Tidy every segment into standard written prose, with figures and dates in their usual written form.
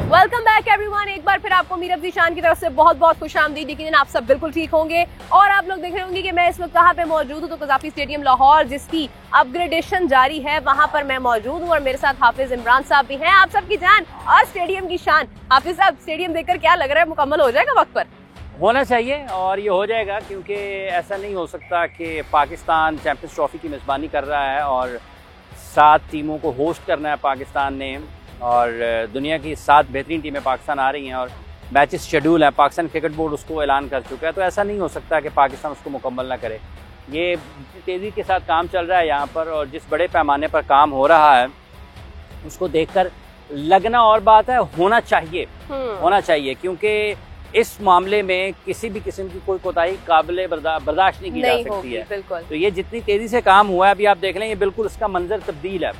Welcome back everyone. एक बार फिर आपको मीरब ज़ीशान की तरफ से बहुत बहुत खुशामदीद। यकीनन आप सब बिल्कुल ठीक होंगे और आप लोग देख रहे होंगे कि मैं इस वक्त कहाँ पे मौजूद हूँ, तो कज़ाफ़ी स्टेडियम लाहौर जिसकी अपग्रेडेशन जारी है वहाँ पर मैं मौजूद हूँ और मेरे साथ हाफिज इमरान साहब भी हैं। आप सबकी जान और स्टेडियम की शान। हाफिज साहब, स्टेडियम देखकर क्या लग रहा है, मुकम्मल हो जाएगा वक्त पर? होना चाहिए और ये हो जाएगा, क्योंकि ऐसा नहीं हो सकता कि पाकिस्तान चैंपियंस ट्रॉफी की मेज़बानी कर रहा है और 7 टीमों को होस्ट करना है पाकिस्तान ने, और दुनिया की 7 बेहतरीन टीमें पाकिस्तान आ रही हैं और मैचेस शेड्यूल हैं। पाकिस्तान क्रिकेट बोर्ड उसको ऐलान कर चुका है, तो ऐसा नहीं हो सकता कि पाकिस्तान उसको मुकम्मल ना करे। ये तेज़ी के साथ काम चल रहा है यहाँ पर, और जिस बड़े पैमाने पर काम हो रहा है उसको देखकर लगना और बात है, होना चाहिए, क्योंकि इस मामले में किसी भी किस्म की कोई कोताही काबिल बर्दाश्त नहीं की जा सकती है। तो ये जितनी तेज़ी से काम हुआ है, अभी आप देख लें, ये बिल्कुल इसका मंजर तब्दील है।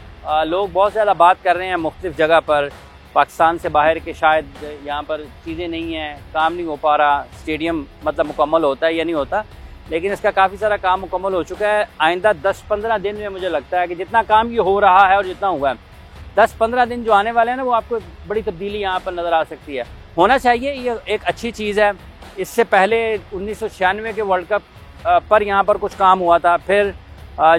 लोग बहुत ज़्यादा बात कर रहे हैं मुख्तलिफ जगह पर, पाकिस्तान से बाहर के शायद यहाँ पर चीज़ें नहीं हैं, काम नहीं हो पा रहा, स्टेडियम मतलब मुकम्मल होता है या नहीं होता, लेकिन इसका काफ़ी सारा काम मुकम्मल हो चुका है। आइंदा 10-15 दिन में मुझे लगता है कि जितना काम ये हो रहा है और जितना हुआ है, 10-15 दिन जो आने वाले हैं ना, वो आपको बड़ी तब्दीली यहाँ पर नज़र आ सकती है। होना चाहिए, ये एक अच्छी चीज़ है। इससे पहले 1996 के वर्ल्ड कप पर यहाँ पर कुछ काम हुआ था, फिर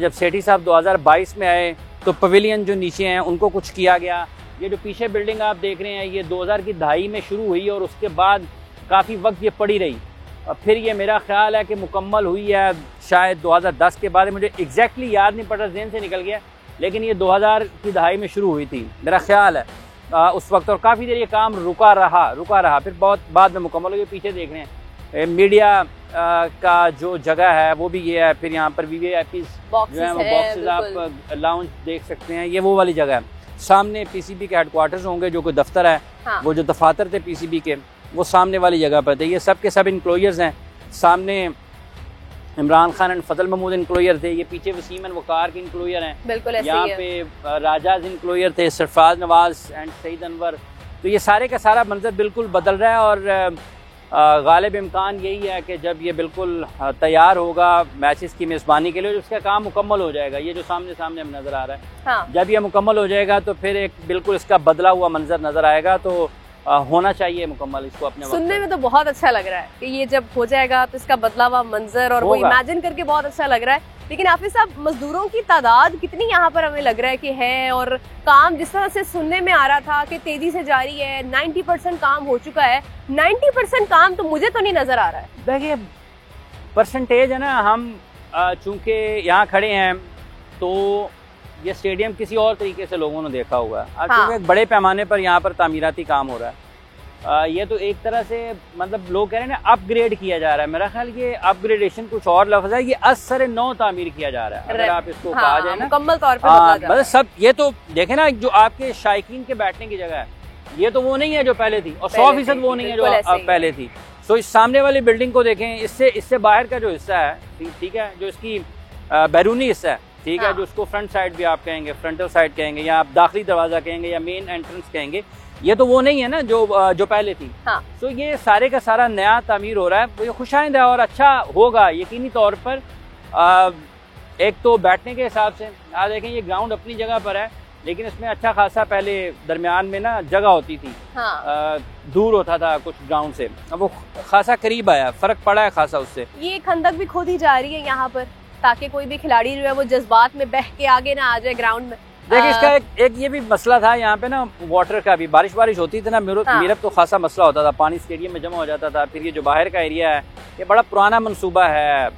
जब सेठी साहब 2022 में आए तो पवेलियन जो नीचे हैं उनको कुछ किया गया। ये जो पीछे बिल्डिंग आप देख रहे हैं, ये 2000 की दहाई में शुरू हुई और उसके बाद काफ़ी वक्त ये पड़ी रही, और फिर ये मेरा ख्याल है कि मुकम्मल हुई है शायद 2010 के बाद। मुझे एग्जैक्टली याद नहीं पड़ा, ज़हन से निकल गया, लेकिन ये 2000 की दहाई में शुरू हुई थी मेरा ख्याल है उस वक्त, और काफ़ी देर ये काम रुका रहा, फिर बहुत बाद में मुकम्मल हो गया। पीछे देख रहे हैं मीडिया का जो जगह है वो भी ये है, फिर यहाँ पर VVIP जो है वो बॉक्सेस आप लाउंज देख सकते हैं, ये वो वाली जगह है। सामने PCB के हेडक्वार्टर्स होंगे, जो कोई दफ्तर है, हाँ। वो जो दफातर थे PCB के, वो सामने वाली जगह पर थे। ये सब के सब इंक्लोजर्स हैं। सामने इमरान खान एंड फजल महमूद इंक्लोयर थे, ये पीछे वसीम एंड वकार के इंक्लोयर हैं, बिल्कुल यहाँ पे राजाज इंक्लोयर थे, सरफराज नवाज एंड सईद अनवर। तो ये सारे का सारा मंजर बिल्कुल बदल रहा है, और गालिब इम्कान यही है कि जब ये बिल्कुल तैयार होगा मैचेस की मेज़बानी के लिए, उसका काम मुकम्मल हो जाएगा, ये जो सामने हमें नज़र आ रहा है, हाँ। जब ये मुकम्मल हो जाएगा तो फिर एक बिल्कुल इसका बदला हुआ मंजर नज़र आएगा। तो होना चाहिए मुकम्मल इसको अपने सुनने में तो बहुत अच्छा लग रहा है कि ये जब हो जाएगा तो इसका बदला हुआ मंजर और वो इमेजिन करके बहुत अच्छा लग रहा है। लेकिन हाफिज साहब, मजदूरों की तादाद कितनी यहाँ पर हमें लग रहा है कि है, और काम जिस तरह से सुनने में आ रहा था कि तेजी से जारी है, 90% काम हो चुका है, 90% काम तो मुझे तो नहीं नजर आ रहा है। देखिए परसेंटेज है ना, हम चूंकि यहाँ खड़े हैं तो ये स्टेडियम किसी और तरीके से लोगों ने देखा हुआ है, हाँ। क्योंकि एक बड़े पैमाने पर यहाँ पर तामीराती काम हो रहा है। ये तो एक तरह से मतलब लोग कह रहे हैं ना, अपग्रेड किया जा रहा है। मेरा ख्याल ये अपग्रेडेशन कुछ और लफ्ज़ है, ये असर नौ तामीर किया जा रहा है, अगर आप इसको कहा जाए ना मुकम्मल तौर पर। मतलब सब ये तो देखें ना, जो आपके शायकीन के बैठने की जगह है, ये तो वो नहीं है जो पहले थी, और 100% वो नहीं है जो पहले थी। तो इस सामने वाली बिल्डिंग को देखें, इससे बाहर का जो हिस्सा है, ठीक है, जो इसकी बैरूनी हिस्सा है, ठीक है, जो उसको फ्रंट साइड भी आप कहेंगे, फ्रंटल साइड कहेंगे, या आप दाखिली दरवाजा कहेंगे, या मेन एंट्रेंस कहेंगे, ये तो वो नहीं है ना जो पहले थी, हाँ। तो ये सारे का सारा नया तामीर हो रहा है, तो ये खुशाइंद है और अच्छा होगा यकीनी तौर पर। एक तो बैठने के हिसाब से आप देखें, ये ग्राउंड अपनी जगह पर है, लेकिन इसमें अच्छा खासा पहले दरमियान में ना जगह होती थी, हाँ। दूर होता था कुछ ग्राउंड से, अब वो खासा करीब आया, फर्क पड़ा है खासा उससे। ये खंदक भी खोदी जा रही है यहाँ पर, ताकि कोई भी खिलाड़ी जो है वो जज्बात में बह के आगे ना आ जाए ग्राउंड में। देखिए इसका एक ये भी मसला था यहाँ पे ना, वाटर का भी, बारिश होती थी ना, मीरब तो खासा मसला होता था, पानी स्टेडियम में जमा हो जाता था। फिर ये जो बाहर का एरिया है, ये बड़ा पुराना मंसूबा है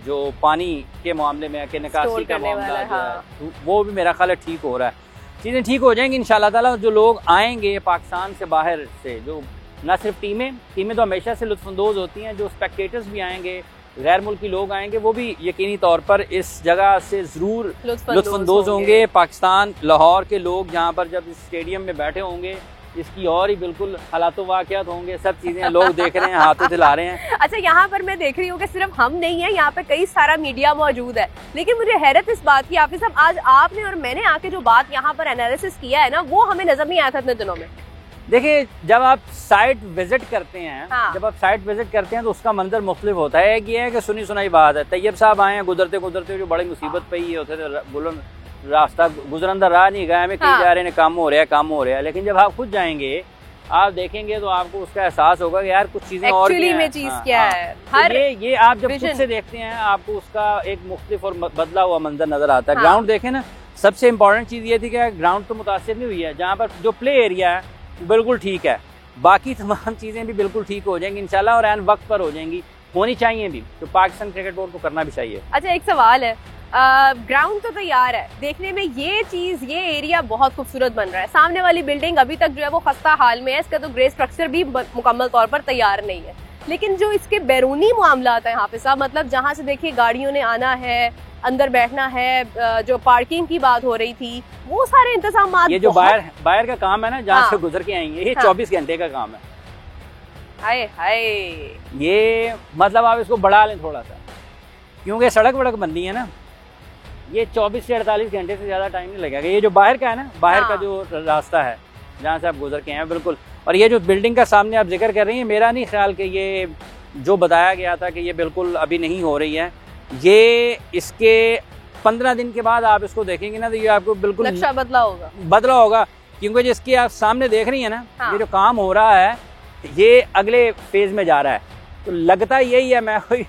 जो पानी के मामले में, कि निकासी का मामला जो है, वो भी मेरा ख्याल है ठीक हो रहा है। चीज़ें ठीक हो जाएंगी इंशाल्लाह ताला। जो लोग आएंगे पाकिस्तान से बाहर से, जो ना सिर्फ टीमें तो हमेशा से लुत्फानंदोज़ होती हैं, जो स्पेक्टेटर्स भी आएंगे, गैर मुल्की लोग आएंगे, वो भी यकीनी तौर पर इस जगह से ज़रूर लुत्फानंदोज़ होंगे। पाकिस्तान लाहौर के लोग यहाँ पर जब इस स्टेडियम में बैठे होंगे, इसकी और ही बिल्कुल हालातो वाक़यात होंगे, सब चीज़ें लोग देख रहे हैं, हाथों दिला रहे हैं। अच्छा, यहाँ पर मैं देख रही हूँ कि सिर्फ हम नहीं है, यहाँ पे कई सारा मीडिया मौजूद है, लेकिन मुझे हैरत इस बात की, हाफिज साहब, आज आपने और मैंने आके जो बात यहाँ पर एनालिसिस किया है ना, वो हमें नजर नहीं आया था इतने दिनों में। देखिए जब आप साइट विजिट करते हैं, हाँ। जब आप साइट विजिट करते हैं तो उसका मंजर मुख्तलिफ होता है। एक ये है कि सुनी सुनाई बात है, तैयब साहब आए हैं, गुजरते गुजरते जो बड़ी मुसीबत पे ही होते थे, रास्ता गुजरंदा राह नहीं गया, हमें कहीं जा रहे हैं, काम हो रहा है। लेकिन जब आप खुद जाएंगे आप देखेंगे तो आपको उसका एहसास होगा कि यार कुछ चीजें और एक्चुअली में चीज क्या है। हर ये आप जब खुद से देखते हैं आपको उसका एक मुख्तलिफ और बदला हुआ मंजर नजर आता है। ग्राउंड देखें ना, सबसे इम्पोर्टेंट चीज ये थी कि ग्राउंड तो मुतासिर नहीं हुई है, जहाँ पर जो प्ले एरिया है बिल्कुल ठीक है, बाकी तमाम चीजें भी बिल्कुल ठीक हो जाएंगी इंशाल्लाह, और एन वक्त पर हो जाएंगी, होनी चाहिए भी, तो पाकिस्तान क्रिकेट बोर्ड को करना भी चाहिए। अच्छा, एक सवाल है, ग्राउंड तो तैयार है, देखने में ये एरिया बहुत खूबसूरत बन रहा है, सामने वाली बिल्डिंग अभी तक जो है वो खस्ता हाल में है, इसका तो ग्रे स्ट्रक्चर भी मुकम्मल तौर पर तैयार नहीं है, लेकिन जो इसके बैरूनी मामलात है यहाँ पे साहब, मतलब जहाँ से देखिए गाड़ियों ने आना है, अंदर बैठना है, जो पार्किंग की बात हो रही थी, वो सारे इंतजाम, ये जो बाहर का काम है ना, जहाँ से गुजर के आएंगे, ये 24 घंटे का काम है। हाय हाय, ये मतलब आप इसको बढ़ा लें थोड़ा सा, क्योंकि सड़क वड़क बननी है ना, ये 24 से 48 घंटे से ज्यादा टाइम नहीं लगेगा। ये जो बाहर का है ना, बाहर का जो रास्ता है जहाँ से आप गुजर के हैं बिल्कुल, और ये जो बिल्डिंग का सामने आप जिक्र कर रही हैं, मेरा नहीं ख्याल कि ये जो बताया गया था कि ये बिल्कुल अभी नहीं हो रही है, ये इसके 15 दिन के बाद आप इसको देखेंगे ना तो ये आपको बिल्कुल नक्शा बदला होगा, क्योंकि जिसकी आप सामने देख रही है ना, ये जो काम हो रहा है ये अगले फेज में जा रहा है, तो लगता यही है, मैं कोई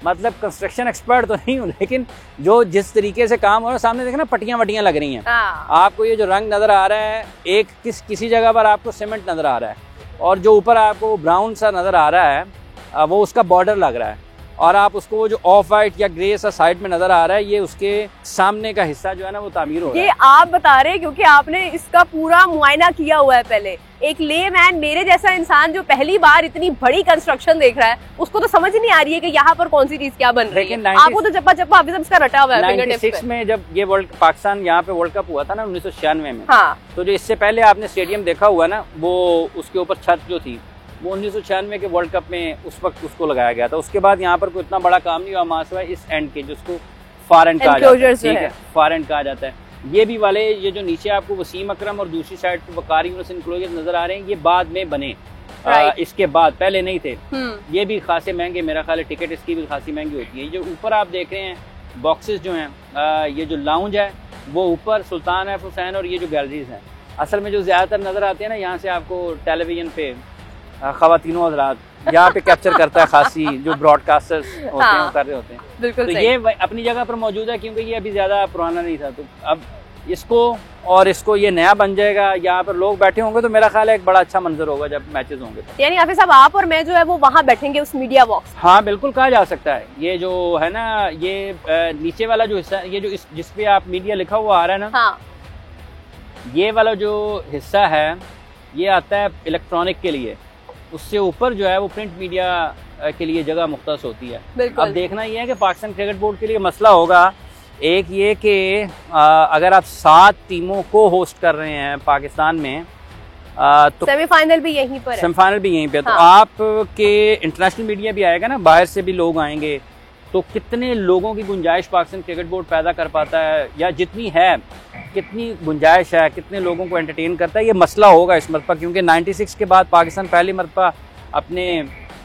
मतलब कंस्ट्रक्शन एक्सपर्ट तो नहीं हूँ, लेकिन जो जिस तरीके से काम हो रहा है, सामने देखना पट्टियां वट्टियां लग रही हैं, आपको ये जो रंग नजर आ रहा है, एक किसी जगह पर आपको सीमेंट नजर आ रहा है, और जो ऊपर आपको ब्राउन सा नजर आ रहा है वो उसका बॉर्डर लग रहा है, और आप उसको वो जो ऑफ वाइट या ग्रे सा साइड में नजर आ रहा है, ये उसके सामने का हिस्सा जो है ना वो तामीर हो रहा है। ये आप बता रहे हैं क्योंकि आपने इसका पूरा मुआयना किया हुआ है पहले। एक लेमैन, मेरे जैसा इंसान जो पहली बार इतनी बड़ी कंस्ट्रक्शन देख रहा है, उसको तो समझ ही नहीं आ रही है कि यहाँ पर कौन सी चीज क्या बन रही है। आपको तो चप्पा चप्पा अभी इसका रटा हुआ है। 96 में जब ये पाकिस्तान यहाँ पे वर्ल्ड कप हुआ था ना 1996 में, हाँ, तो जो इससे पहले आपने स्टेडियम देखा हुआ ना, वो उसके ऊपर छत जो थी वो 1996 के वर्ल्ड कप में उस वक्त उसको लगाया गया था। उसके बाद यहाँ पर कोई इतना बड़ा काम नहीं हुआ, मासवा इस एंड के जिसको फार एंड कहा जाता है, ठीक है, फार एंड कहा जाता है। ये भी वाले ये जो नीचे आपको वसीम अकरम और दूसरी साइड पर वकार यूनिवर्सिटी इंक्लोजर नजर आ रहे हैं, ये बाद में बने, इसके बाद, पहले नहीं थे। ये भी खासे महंगे, मेरा ख्याल है टिकट इसकी भी खासी महंगी होती है। जो ऊपर आप देख रहे हैं बॉक्सेस जो हैं, ये जो लाउंज है वो ऊपर सुल्तान एफ हुसैन, और ये जो गैलरीज हैं, असल में जो ज्यादातर नजर आते हैं ना, यहाँ से आपको टेलीविजन पे खवातीनों हज़रात यहाँ पे कैप्चर करता है, खासी जो ब्रॉडकास्टर्स होते हैं वो कर रहे होते हैं, बिल्कुल तो ये अपनी जगह पर मौजूद है, क्योंकि ये अभी ज्यादा पुराना नहीं था। तो अब इसको और इसको ये नया बन जाएगा, यहाँ पर लोग बैठे होंगे, तो मेरा ख्याल है एक बड़ा अच्छा मंजर होगा जब मैचेस होंगे। यानी हाफिज साहब, आप और मैं जो है वो वहाँ बैठेंगे उस मीडिया बॉक्स? हाँ बिल्कुल, कहा जा सकता है। ये जो है ना, ये नीचे वाला जो हिस्सा, ये जो जिसपे आप मीडिया लिखा हुआ आ रहा है ना, हाँ, ये वाला जो हिस्सा है ये आता है इलेक्ट्रॉनिक के लिए, उससे ऊपर जो है वो प्रिंट मीडिया के लिए जगह मुख्तस होती है। अब देखना ये है कि पाकिस्तान क्रिकेट बोर्ड के लिए मसला होगा एक ये कि अगर आप 7 टीमों को होस्ट कर रहे हैं पाकिस्तान में, तो सेमीफाइनल भी यहीं पर है, सेमीफाइनल भी यहीं पे, हाँ। तो आपके इंटरनेशनल मीडिया भी आएगा ना, बाहर से भी लोग आएंगे, तो कितने लोगों की गुंजाइश पाकिस्तान क्रिकेट बोर्ड पैदा कर पाता है, या जितनी है कितनी गुंजाइश है, कितने लोगों को एंटरटेन करता है, ये मसला होगा इस मरतबा। क्योंकि 96 के बाद पाकिस्तान पहली मरतबा अपने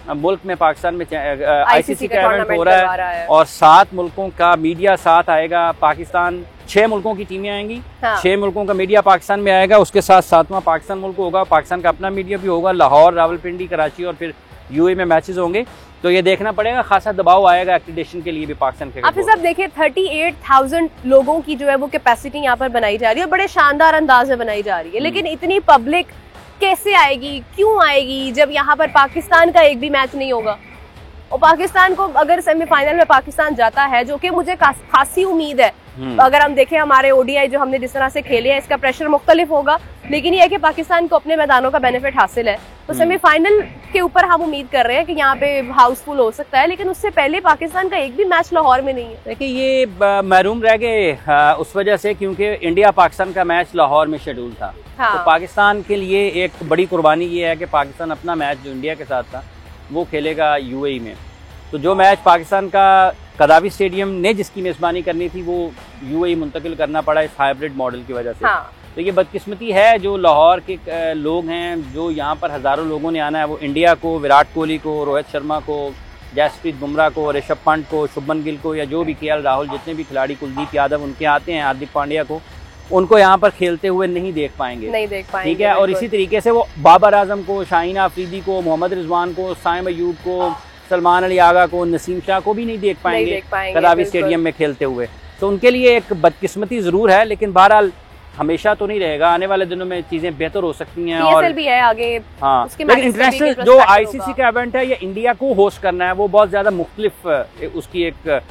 मुल्क में, पाकिस्तान में ICC का इवेंट हो रहा है, और 7 मुल्कों का मीडिया साथ आएगा। पाकिस्तान 6 मुल्कों की टीमें आएंगी, हाँ। 6 मुल्कों का मीडिया पाकिस्तान में आएगा, उसके साथ 7वां पाकिस्तान मुल्क होगा, पाकिस्तान का अपना मीडिया भी होगा, लाहौर, रावलपिंडी, कराची और फिर UAE में मैचेस होंगे। तो ये देखना पड़ेगा, खासा दबाव आएगा एक्रेडिटेशन के लिए भी पाकिस्तान के। आप सब देखिए 38,000 लोगों की जो है वो कैपेसिटी यहाँ पर बनाई जा रही है, बड़े शानदार अंदाज में बनाई जा रही है, लेकिन इतनी पब्लिक कैसे आएगी, क्यों आएगी, जब यहाँ पर पाकिस्तान का एक भी मैच नहीं होगा? और पाकिस्तान को अगर सेमीफाइनल में पाकिस्तान जाता है, जो कि मुझे खासी उम्मीद है, अगर हम देखें हमारे ODI जो हमने जिस तरह से खेले हैं, इसका प्रेशर मुख्तलिफ होगा, लेकिन ये है कि पाकिस्तान को अपने मैदानों का बेनिफिट हासिल है, तो सेमीफाइनल के ऊपर हम उम्मीद कर रहे हैं कि यहाँ पे हाउसफुल हो सकता है, लेकिन उससे पहले पाकिस्तान का एक भी मैच लाहौर में नहीं है। देखिए ये महरूम रह गए उस वजह से, क्योंकि इंडिया पाकिस्तान का मैच लाहौर में शेड्यूल था, हाँ। तो पाकिस्तान के लिए एक बड़ी कुर्बानी ये है कि पाकिस्तान अपना मैच जो इंडिया के साथ था वो खेलेगा UAE में। तो जो मैच पाकिस्तान का कदावी स्टेडियम ने जिसकी मेज़बानी करनी थी वो UAE मुंतकिल करना पड़ा इस हाइब्रिड मॉडल की वजह से, हाँ। तो ये बदकिस्मती है जो लाहौर के लोग हैं, जो यहाँ पर हज़ारों लोगों ने आना है, वो इंडिया को, विराट कोहली को, रोहित शर्मा को, जसप्रीत बुमराह को, ऋषभ पंत को, शुभमन गिल को, या जो भी KL राहुल, जितने भी खिलाड़ी, कुलदीप यादव, उनके आते हैं, हार्दिक पांड्या को, उनको यहाँ पर खेलते हुए नहीं देख पाएंगे। ठीक है। और इसी तरीके से वो बाबर आजम को, शाहीन आफरीदी को, मोहम्मद रिजवान को, साइम अयूब को, सलमान अली आगा को, नसीम शाह को भी नहीं देख पाएंगे कदावी स्टेडियम में खेलते हुए। तो उनके लिए एक बदकिस्मती ज़रूर है, लेकिन बहरहाल हमेशा तो नहीं रहेगा। आने वाले दिनों में चीज़ें बेहतर हो सकती हैं। और भी है आगे। हाँ, लेकिन इंटरनेशनल जो आईसीसी का इवेंट है, ये इंडिया को होस्ट करना है, वो बहुत ज़्यादा मुख्तलिफ उसकी एक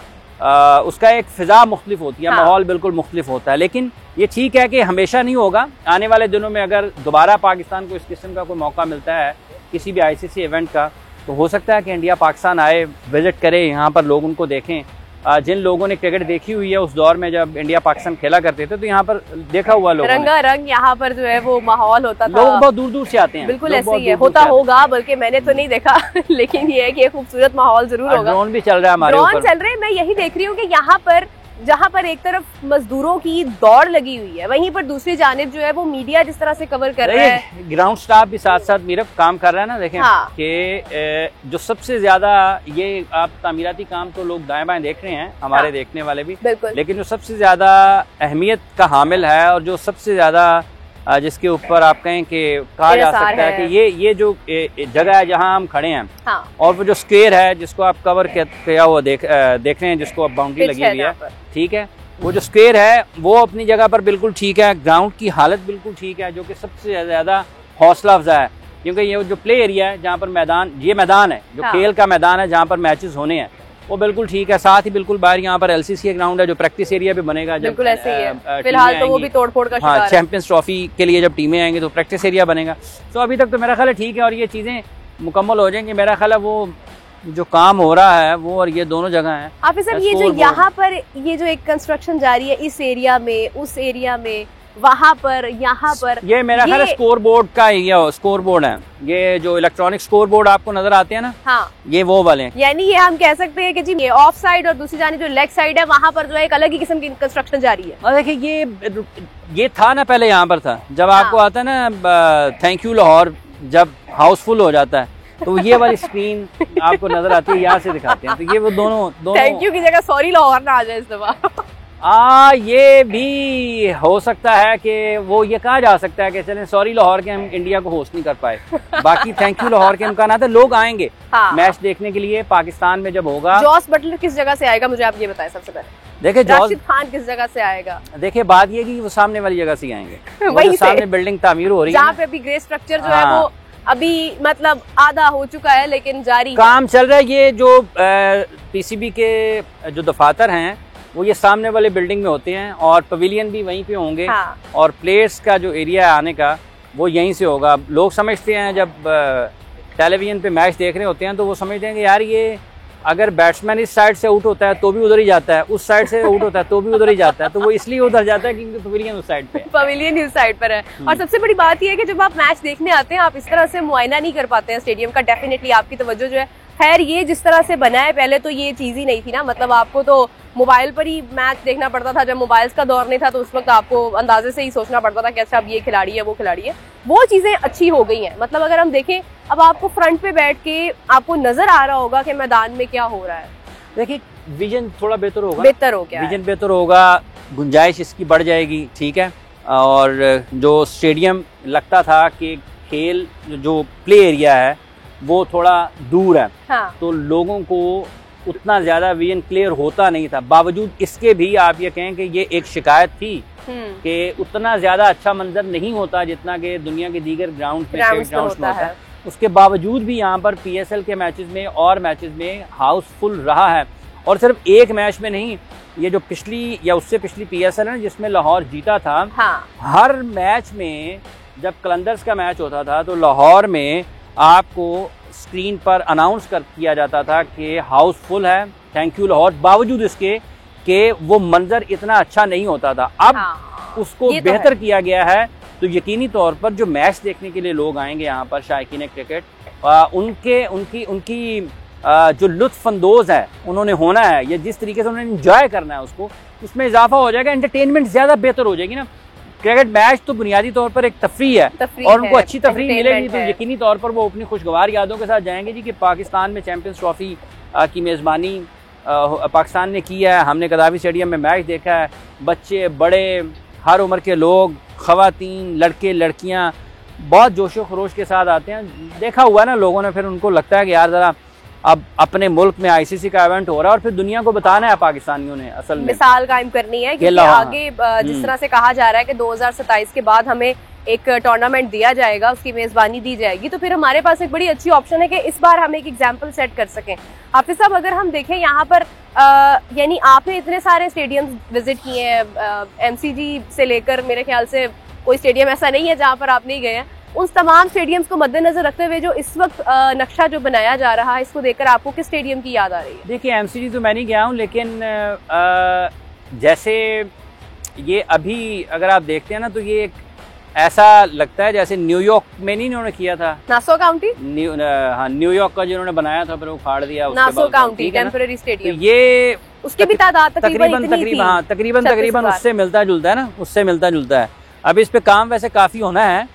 उसका एक फ़िज़ा मुख्तलिफ होती है। हाँ। माहौल बिल्कुल मुख्तलिफ होता है। लेकिन ये ठीक है कि हमेशा नहीं होगा। आने वाले दिनों में अगर दोबारा पाकिस्तान को इस किस्म का कोई मौका मिलता है किसी भी आईसीसी इवेंट का, तो हो सकता है कि इंडिया पाकिस्तान आए, विजिट करे, यहाँ पर लोग उनको देखें। जिन लोगों ने क्रिकेट देखी हुई है उस दौर में जब इंडिया पाकिस्तान खेला करते थे, तो यहाँ पर देखा हुआ लोग रंगारंग यहाँ पर जो है वो माहौल होता था। लोग बहुत दूर दूर से आते हैं। बिल्कुल ऐसे ही है, होता होगा, बल्कि मैंने तो नहीं देखा लेकिन ये है कि खूबसूरत माहौल जरूर होगा। ड्रोन भी चल रहा है हमारे ऊपर। ड्रोन चल रहे हैं। मैं यही देख रही हूँ कि यहाँ पर जहाँ पर एक तरफ मजदूरों की दौड़ लगी हुई है, वहीं पर दूसरी जानिब जो है वो मीडिया जिस तरह से कवर कर रहा है, ग्राउंड स्टाफ भी साथ साथ मेरा काम कर रहा है ना। देखें हाँ। कि जो सबसे ज्यादा ये आप तामीराती काम तो लोग दाएं बाएं देख रहे हैं, हमारे हाँ। देखने वाले भी, लेकिन जो सबसे ज्यादा अहमियत का हामिल है और जो सबसे ज्यादा जिसके ऊपर आप कहें कि कहा जा सकता है कि ये जो जगह है जहां हम खड़े हैं, हाँ। और वो जो स्क्वायर है जिसको आप कवर किया हुआ देख रहे हैं, जिसको अब बाउंड्री लगी हुई है, ठीक है, वो जो स्क्वायर है वो अपनी जगह पर बिल्कुल ठीक है। ग्राउंड की हालत बिल्कुल ठीक है, जो कि सबसे ज्यादा हौसला अफजा है, क्योंकि ये जो प्ले एरिया है जहाँ पर ये मैदान है जो खेल का मैदान है जहाँ पर मैचेस होने हैं, वो बिल्कुल ठीक है। साथ ही बिल्कुल बाहर यहाँ पर एलसीसी का ग्राउंड है जो प्रैक्टिस एरिया भी बनेगा। बिल्कुल ऐसे ही है। फिलहाल तो वो भी तोड़फोड़ का शिकार है। चैंपियंस ट्रॉफी के लिए जब टीमें आएंगी तो प्रैक्टिस एरिया बनेगा। तो अभी तक तो मेरा ख्याल है ठीक है, और ये चीजें मुकम्मल हो जाएंगी। मेरा ख्याल है वो जो काम हो रहा है वो और ये दोनों जगह है। आप सर ये जो यहाँ पर ये जो एक कंस्ट्रक्शन जारी है इस एरिया में, उस एरिया में, वहाँ पर, यहाँ पर, ये मेरा ख्याल स्कोर बोर्ड का स्कोर बोर्ड है। ये जो इलेक्ट्रॉनिक स्कोर बोर्ड आपको नजर आते हैं ना, हाँ, ये वो वाले हैं। यानी ये हम कह सकते हैं कि जी ये ऑफ साइड और दूसरी जानी जो लेग साइड है वहाँ पर जो है एक अलग ही किस्म की कंस्ट्रक्शन जारी है। और देखिए ये था ना, पहले यहाँ पर था। जब आपको आता है ना थैंक यू लाहौर, जब हाउसफुल हो जाता है तो ये वाली स्क्रीन आपको नजर आती है, यहाँ से दिखाते हैं। तो ये वो दोनों थैंक यू की जगह सॉरी लाहौर ना आ जाए इस दफा। ये भी हो सकता है कि वो ये कहा जा सकता है कि चलें सॉरी लाहौर के हम इंडिया को होस्ट नहीं कर पाए, बाकी थैंक यू लाहौर के इम्कानात है। लोग आएंगे हाँ। मैच देखने के लिए पाकिस्तान में जब होगा। जॉस बटलर किस जगह से आएगा, मुझे आप ये बताएं सबसे पहले। देखिए राशिद खान किस जगह से आएगा? देखिए बात ये कि वो सामने वाली जगह से आएंगे वही सामने बिल्डिंग तामीर हो रही है, जहाँ पे अभी ग्रे स्ट्रक्चर जो है वो अभी मतलब आधा हो चुका है लेकिन जारी काम चल रहा है। ये जो पीसीबी के जो दफातर हैं वो ये सामने वाले बिल्डिंग में होते हैं और पवेलियन भी वहीं पे होंगे हाँ। और प्लेयर्स का जो एरिया है आने का वो यहीं से होगा। लोग समझते हैं जब टेलीविजन पे मैच देख रहे होते हैं तो वो समझते हैं कि यार ये अगर बैट्समैन इस साइड से आउट होता है तो भी उधर ही जाता है, उस साइड से आउट होता है तो भी उधर ही जाता है, तो वो इसलिए उधर जाता है क्योंकि पवेलियन उस साइड पे, पवेलियन उस साइड पर है। और सबसे बड़ी बात ये है कि जब आप मैच देखने आते हैं आप इस तरह से मुआयना नहीं कर पाते हैं स्टेडियम का। डेफिनेटली आपकी तवज्जो जो है, खैर ये जिस तरह से बना है पहले तो ये चीज ही नहीं थी ना, मतलब आपको तो मोबाइल पर ही मैच देखना पड़ता था। जब मोबाइल्स का दौर नहीं था तो उस वक्त आपको अंदाजे से ही सोचना पड़ता था कि अच्छा अब ये खिलाड़ी है वो खिलाड़ी है। वो चीजें अच्छी हो गई हैं। मतलब अगर हम देखें अब आपको फ्रंट पे बैठ के आपको नजर आ रहा होगा कि मैदान में क्या हो रहा है। देखिए विजन थोड़ा बेहतर होगा, बेहतर हो गया, विजन बेहतर होगा, गुंजाइश इसकी बढ़ जाएगी, ठीक है। और जो स्टेडियम लगता था कि खेल जो प्ले एरिया है वो थोड़ा दूर है हाँ। तो लोगों को उतना ज्यादा विजन क्लियर होता नहीं था। बावजूद इसके भी आप ये कहें कि ये एक शिकायत थी कि उतना ज्यादा अच्छा मंजर नहीं होता जितना कि दुनिया के दीगर ग्राउंड में होता है। उसके बावजूद भी यहाँ पर पीएसएल के मैचेस में और मैचेस में हाउसफुल रहा है। और सिर्फ एक मैच में नहीं, ये जो पिछली या उससे पिछली पीएसएल है जिसमें लाहौर जीता था हाँ। हर मैच में जब कलंदर्स का मैच होता था तो लाहौर में आपको स्क्रीन पर अनाउंस किया जाता था कि हाउसफुल है, थैंक यू लाहौर, बावजूद इसके कि वो मंजर इतना अच्छा नहीं होता था। अब हाँ, उसको बेहतर किया गया है तो यकीनी तौर पर जो मैच देखने के लिए लोग आएंगे यहाँ पर शायकीन क्रिकेट, उनकी जो लुत्फानंदोज है उन्होंने होना है, या जिस तरीके से उन्होंने एंजॉय करना है उसको, उसमें इजाफा हो जाएगा, एंटरटेनमेंट ज़्यादा बेहतर हो जाएगी ना। क्रिकेट मैच तो बुनियादी तौर पर एक तफरी है और उनको अच्छी तफरी मिलेगी तो यकीनी तौर पर वो अपनी खुशगवार यादों के साथ जाएंगे जी कि पाकिस्तान में चैंपियंस ट्रॉफी की मेज़बानी पाकिस्तान ने की है, हमने कदावी स्टेडियम में मैच देखा है, बच्चे बड़े हर उम्र के लोग, ख़वातीन, लड़के लड़कियां बहुत जोशो खरोश के साथ आते हैं। देखा हुआ ना लोगों ने, फिर उनको लगता है कि यार ज़रा अब अपने मुल्क में आईसीसी का इवेंट हो रहा है और फिर दुनिया को बताना है पाकिस्तानियों ने असल में मिसाल कायम करनी है, क्योंकि आगे जिस तरह से कहा जा रहा है कि 2027 के बाद हमें एक टूर्नामेंट दिया जाएगा, उसकी मेजबानी दी जाएगी, तो फिर हमारे पास एक बड़ी अच्छी ऑप्शन है कि इस बार हम एक एग्जाम्पल सेट कर सकें। हाफिज साहब, अगर हम देखें यहाँ पर यानी आपने इतने सारे स्टेडियम विजिट किए हैं, एमसीजी से लेकर मेरे ख्याल से कोई स्टेडियम ऐसा नहीं है जहाँ पर आप नहीं गए हैं। उन तमाम स्टेडियम्स को मद्देनजर रखते हुए जो इस वक्त नक्शा जो बनाया जा रहा है, इसको देखकर आपको किस स्टेडियम की याद आ रही है? देखिए, एमसीजी तो मैं नहीं गया हूँ, लेकिन जैसे ये अभी अगर आप देखते हैं ना, तो ये एक ऐसा लगता है जैसे न्यूयॉर्क में नहीं इन्होंने किया था, नासो काउंटी, हाँ न्यूयॉर्क का जिन्होंने बनाया था फिर वो फाड़ दिया, नासो काउंटी टेम्परेरी स्टेडियम। तो ये उसकी भी तादाद तकरीबन उससे मिलता जुलता है ना, उससे मिलता जुलता है। अब इस पे काम वैसे काफी होना है,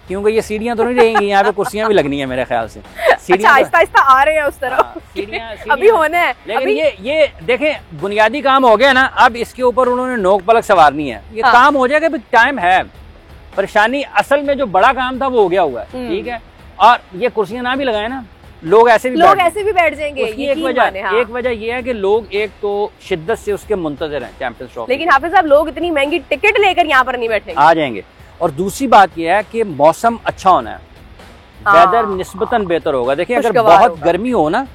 क्योंकि ये सीढ़ियां तो नहीं रहेंगी, यहाँ पे कुर्सियां भी लगनी है मेरे ख्याल से। अच्छा, आहिस्ता आहिस्ता आ रहे हैं उस तरफ। सीढ़ियां अभी होना है, लेकिन ये देखें बुनियादी काम हो गया ना, अब इसके ऊपर उन्होंने नोक पलक संवारनी है। ये काम हो जाएगा, टाइम है। परेशानी असल में जो बड़ा काम था वो हो गया हुआ है, ठीक है। और ये कुर्सियां ना भी लगाए ना, लोग ऐसे भी बैठ जाएंगे। एक वजह ये है कि लोग एक तो शिद्दत से उसके मुंतजर हैं चैंपियंस ट्रॉफी, लेकिन हाफिज साहब लोग इतनी महंगी टिकट लेकर यहाँ पर नहीं बैठेंगे, आ जाएंगे। और दूसरी बात यह है कि मौसम अच्छा होना है, वेदर निस्बतन बेहतर होगा। देखिए, अगर बहुत गर्मी हो ना,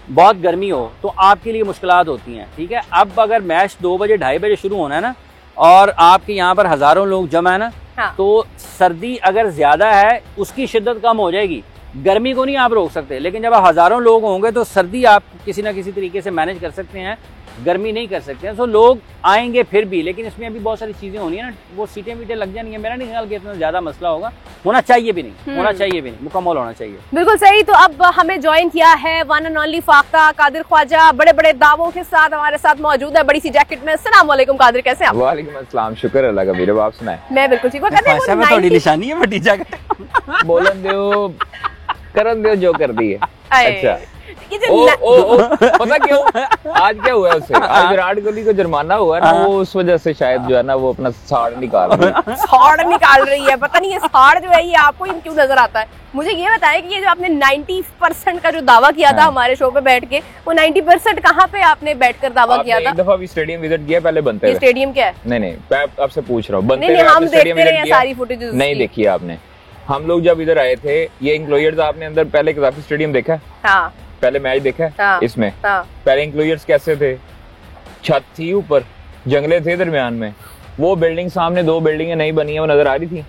बहुत गर्मी हो तो आपके लिए मुश्किलात होती हैं, ठीक है। अब अगर मैच 2 बजे 2:30 बजे शुरू होना है ना, और आपके यहाँ पर हजारों लोग जमा है ना, तो सर्दी अगर ज्यादा है उसकी शिद्दत कम हो जाएगी। गर्मी को नहीं आप रोक सकते, लेकिन जब हजारों लोग होंगे तो सर्दी आप किसी ना किसी तरीके से मैनेज कर सकते हैं, गर्मी नहीं कर सकते हैं। सो लोग आएंगे फिर भी, लेकिन इसमें अभी बहुत सारी चीजें होनी है ना, वो सीटें वीटें लग जानी है। मेरा नहीं ख्याल कि इतना ज्यादा मसला होगा, होना चाहिए भी नहीं, मुकम्मल होना चाहिए। बिल्कुल सही। तो अब हमें ज्वाइन किया है one and only Fakhta Qadir Khwaja, बड़े बड़े दावों के साथ हमारे साथ मौजूद है, बड़ी सी जैकेट में। अस्सलाम वालेकुम कादिर, कैसे हैं आप? वालेकुम अस्सलाम, शुक्र अल्लाह का। मेरे आप सुनाए? मैं बिल्कुल ठीक हूं। थोड़ी निशानी है बड़ी जैकेट, बोलन दो करन दो जो कर दी है। अच्छा, पता क्यों आज क्या हुआ है उससे? आज विराट कोहली को जुर्माना हुआ है ना, वो उस वजह से शायद जो है ना वो अपना साड़ निकाल रही है। पता नहीं ये साड़ जो है ये आपको क्यों नजर आता है? मुझे ये बताया कि ये जो आपने 90% का जो दावा किया था हमारे शो पे बैठ के, वो 90% कहाँ पे आपने बैठकर दावा किया था? एक दफा भी स्टेडियम विजिट किया पहले बनते हुए? स्टेडियम क्या है? नहीं, मैं आपसे पूछ रहा हूँ, बनते हम देखते रहे हैं सारी फुटेज। नहीं देखी आपने? हम लोग जब इधर आए थे, ये इंक्लोयर्स आपने अंदर पहले कज़ाकी स्टेडियम देखा है? हाँ। पहले मैच देखा है? हाँ। इसमें हाँ। पहले इंक्लोयर्स कैसे थे? छत थी ऊपर, जंगले थे दरमियान में, वो बिल्डिंग सामने 2 बिल्डिंगें नहीं बनी है, वो नजर आ रही थी?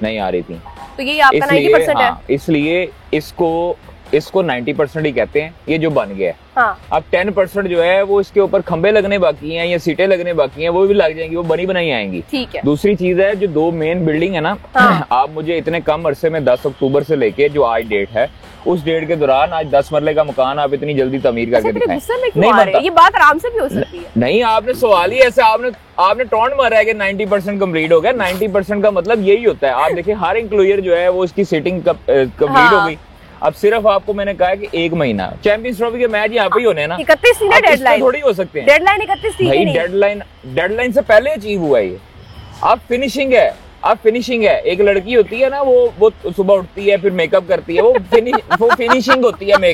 नहीं आ रही थी। तो ये आपका 90% है, इसलिए इसको 90% ही कहते हैं, ये जो बन गया है। हाँ। अब 10% जो है वो इसके ऊपर खंबे लगने बाकी हैं या सीटें लगने बाकी हैं, वो भी लग जाएंगी, वो बनी बनाई आएंगी। ठीक है। दूसरी चीज है जो 2 मेन बिल्डिंग है ना, हाँ। आप मुझे इतने कम अरसे में 10 अक्टूबर से लेके जो आज डेट है, उस डेट के दौरान आज 10 मरले का मकान आप इतनी जल्दी तमीर करके दिखाएं। नहीं बनता। ये बात आराम से भी हो सकती है। नहीं, आपने सवाल ही ऐसे आपने टॉन्ट मारा है कि 90% कंप्लीट हो गया। 90% का मतलब यही होता है। आप देखिए, हर इंक्लोयर जो है वो उसकी सीटिंग कंप्लीट हो गई। अब सिर्फ आपको मैंने कहा कि 1 महीना, चैंपियंस ट्रॉफी के मैच यहाँ पे ही होने हैं ना। 31 थी ना डेडलाइन, थोड़ी हो सकते हैं। डेडलाइन 31 थी भाई, डेडलाइन से पहले अचीव हुआ ये। अब फिनिशिंग है। एक लड़की होती है ना, वो सुबह उठती है, फिर मेकअप करती है, वो फिनिशिंग होती है।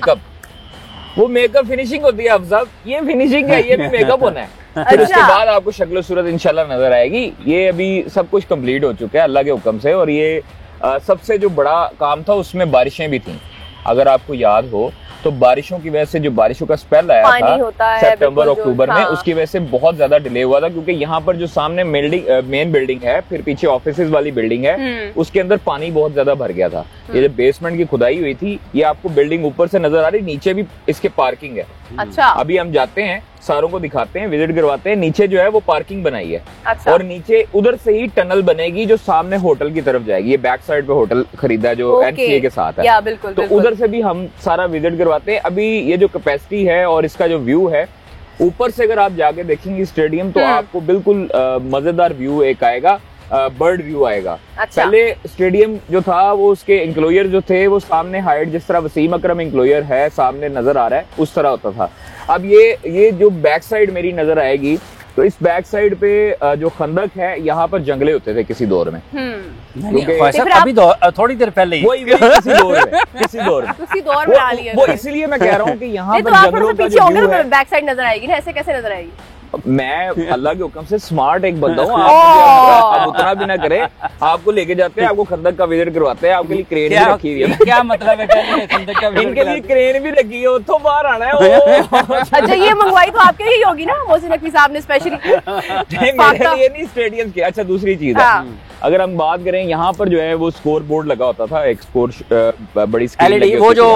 वो मेकअप फिनिशिंग होती है। अब साहब, ये फिनिशिंग है, ये भी मेकअप होना है। फिर उसके बाद आपको शक्ल सूरत इंशाल्लाह नजर आएगी। ये अभी सब कुछ कंप्लीट हो चुका है अल्लाह के हुक्म से। और ये सबसे जो बड़ा काम था उसमें बारिशें भी थी। अगर आपको याद हो तो बारिशों की वजह से, जो बारिशों का स्पेल आया था सितंबर अक्टूबर में, उसकी वजह से बहुत ज्यादा डिले हुआ था। क्योंकि यहाँ पर जो सामने मेन बिल्डिंग है, फिर पीछे ऑफिसेज वाली बिल्डिंग है, उसके अंदर पानी बहुत ज्यादा भर गया था। ये जो बेसमेंट की खुदाई हुई थी, ये आपको बिल्डिंग ऊपर से नजर आ रही, नीचे भी इसके पार्किंग है। अच्छा। अभी हम जाते हैं, सारों को दिखाते हैं, विजिट करवाते हैं। नीचे जो है वो पार्किंग बनाई है। अच्छा। और नीचे उधर से ही टनल बनेगी जो सामने होटल की तरफ जाएगी। ये बैक साइड पे होटल खरीदा जो एनसीए के साथ है। बिल्कुल, तो उधर से भी हम सारा विजिट करवाते हैं। अभी ये जो कैपेसिटी है और इसका जो व्यू है, ऊपर से अगर आप जाके देखेंगे स्टेडियम, तो आपको बिल्कुल मजेदार व्यू एक आएगा, बर्ड व्यू आएगा। अच्छा। पहले स्टेडियम जो था वो उसके इंक्लोयर जो थे वो सामने हाइट, जिस तरह वसीम अकरम इंक्लोयर है सामने नजर आ रहा है, उस तरह होता था। अब ये जो बैक साइड मेरी नजर आएगी, तो इस बैक साइड पे जो खंदक है, यहाँ पर जंगले होते थे किसी दौर में। क्योंकि अभी थोड़ी देर पहले वही किसी दौर में उसी दौर में आ लिया वो इसलिए मैं कह रहा हूँ कि यहाँ तो पर आप जंगलों का पीछे जो होंगे व्यू तो है, बैक साइड नजर आएगी ना, ऐसे कैसे नजर आएगी? मैं अल्लाह के हुक्म से स्मार्ट एक बंदा हूँ, आप उतना भी ना करें, आपको लेके जाते हैं, आपको खंदक का विजिट करवाते हैं, आपके लिए क्रेन भी रखी हुई है। क्या मतलब है खंदक का? इनके लिए क्रेन भी रखी है, तो बाहर आना है। अच्छा, ये मंगवाई तो आपके ही होगी ना मोहसिन नकवी साहब ने स्पेशली? मेरे लिए नहीं, स्टेडियम की। अच्छा, दूसरी चीज है, अगर हम बात करें, यहाँ पर जो है वो स्कोर बोर्ड लगा होता था, एक स्कोर बड़ी स्क्रीन LED, वो जो